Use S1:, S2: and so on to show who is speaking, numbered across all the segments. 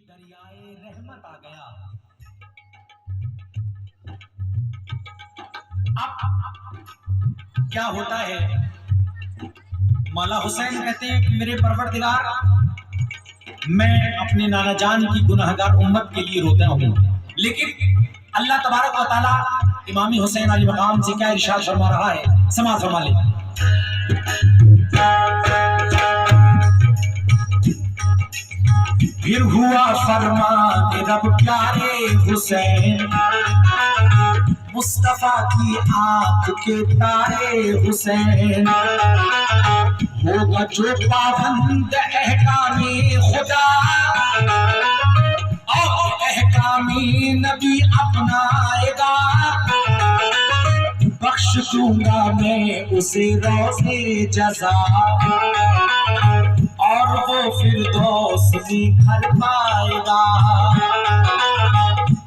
S1: दरियाए रहमत आ गया। अब क्या होता है, मौला हुसैन कहते हैं कि मेरे परवरदिगार, मैं अपने नाना जान की गुनाहगार उम्मत के लिए रोता हूँ, लेकिन अल्लाह तबारक व तआला इमाम हुसैन अली मकाम से क्या इरशाद फरमा रहा है, समाअत फरमा ले। फिर हुआ फरमान रब प्यारे हुसैन, मुस्तफा की आंख के तारे हुसैन, होगा जो पाबंद अहकामी खुदा और अहकामी नबी अपनाएगा, बख्श दूंगा मैं उसे रोज़े जज़ा, और वो फिरदौस में घर पाएगा।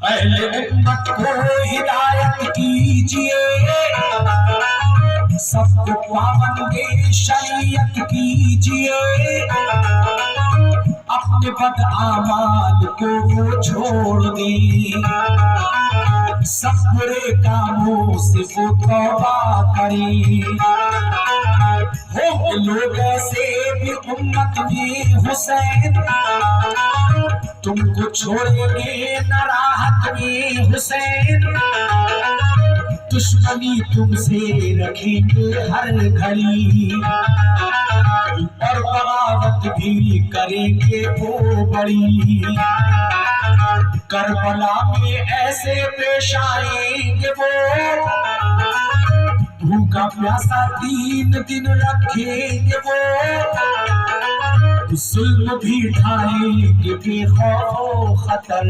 S1: अहले उम्मत को हिदायत कीजिए, सबको पाबंदे शरीयत कीजिए, अपने बद आमाल को वो छोड़ दें, सब बुरे कामों से वो तौबा करें। हो लोग ऐसे भी उम्मत में हुसैन, तुमको छोड़ेंगे न राहत में हुसैन, दुश्मनी तुमसे रखेंगे हर घड़ी, और बगावत भी करेंगे वो बड़ी। करबला में ऐसे पेश आएंगे वो, भूखा प्यासा 3 दिन रखेंगे वो, जुल्म भी ढाएंगे बेखौफ खतर,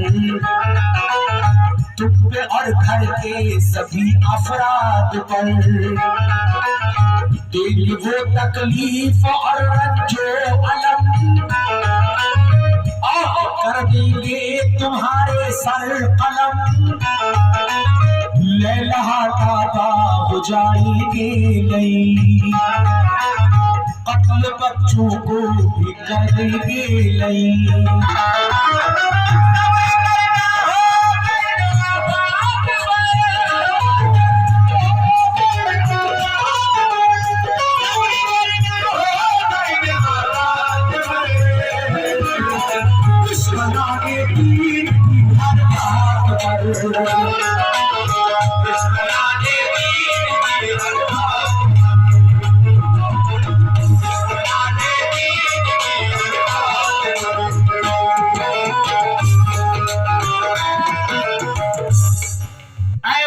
S1: तुम पे और घर के सभी अफराद पर, देंगे वो तकलीफ और रंजो अलम, और कर देंगे तुम्हारे सर कलम, लैला ताबा हो जाएंगे नहीं, कत्ल बच्चों को भी कर देंगे नहीं।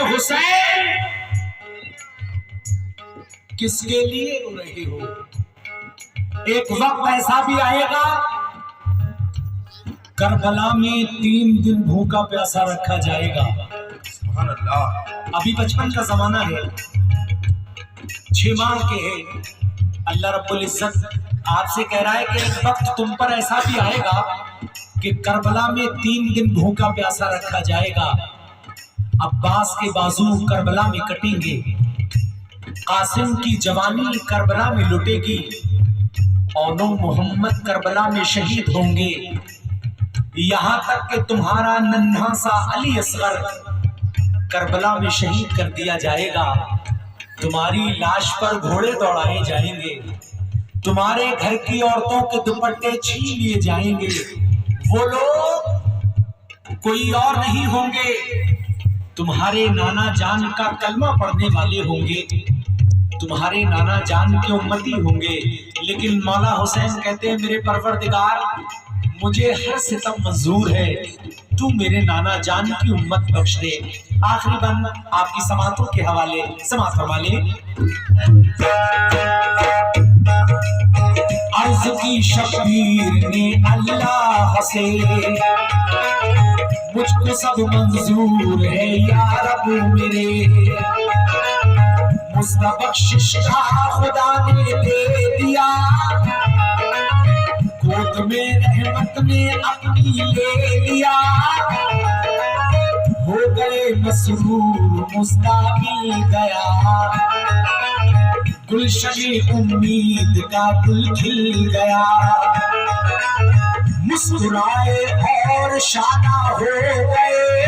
S1: हुसैन किसके लिए रो रहे हो? एक वक्त ऐसा भी आएगा, करबला में 3 दिन भूखा प्यासा रखा जाएगा। सुभान अल्लाह। अभी बचपन का जमाना है, 6 माह के है, अल्लाह रब्बुल इज्जत आपसे कह रहा है कि एक वक्त तुम पर ऐसा भी आएगा कि करबला में 3 दिन भूखा प्यासा रखा जाएगा। अब्बास के बाजू करबला में कटेंगे, कासिम की जवानी करबला में लुटेगी, और मोहम्मद करबला में शहीद होंगे, यहाँ तक कि तुम्हारा नन्हा सा अली असगर करबला में शहीद कर दिया जाएगा। तुम्हारी लाश पर घोड़े दौड़ाए जाएंगे, तुम्हारे घर की औरतों के दुपट्टे छीन लिए जाएंगे। वो लोग कोई और नहीं होंगे, तुम्हारे नाना जान का कलमा पढ़ने वाले होंगे, तुम्हारे नाना जान के उम्मती होंगे। लेकिन मौला हुसैन कहते हैं मेरे परवरदिगार, मुझे हर सितम मंजूर है, तू मेरे नाना जान की उम्मत बख्श दे। आखिरी बंद आपकी समातों के हवाले, समात फरमा ले। अर्ज़ की शबीर ने अल्लाह से, मुझको सब मंजूर है या रब मेरे, मुस्तबख्शिश का खुदा ने दे दिया, गोद में रहमत ने अपनी ले लिया, हो गए मसरूर मुस्ताबिल गया, गुलशन उम्मीद का गुल खिल गया। मुस्कुराए और शादा हो गए,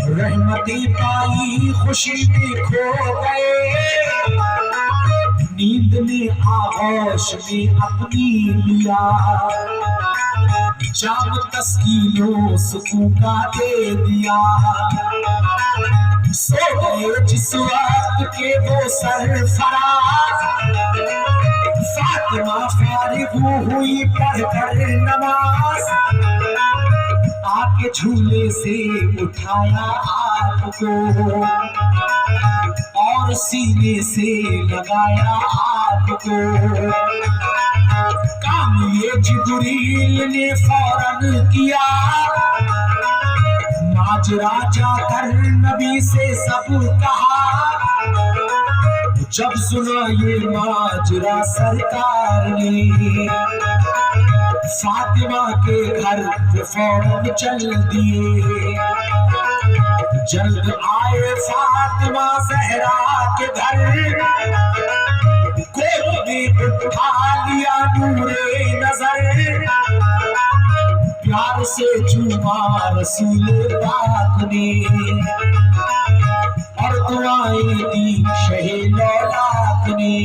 S1: रहमती पाई खुशी में खो गए, नींद में आगोश में अपनी लिया, जाम तस्कीनो सुकून का दे दिया। सो गए जिस वक्त के वो सरफराज, फातिमा फारिग हुई पढ़कर नमाज, आके झूले से उठाया आपको और सीने से लगाया आपको। काम ये जिब्रील ने फौरन किया, माजरा जाकर नबी से सब कहा। जब सुना ये माजरा सरकार ने, फातिमा के घर फौरन चल दिए। जल्द आए फातिमा जहरा के घर, गोद में उठा लिया नूरे नजर, प्यार से चूमा रसूल पाक ने और दुआएं दी शहे लौलाक ने।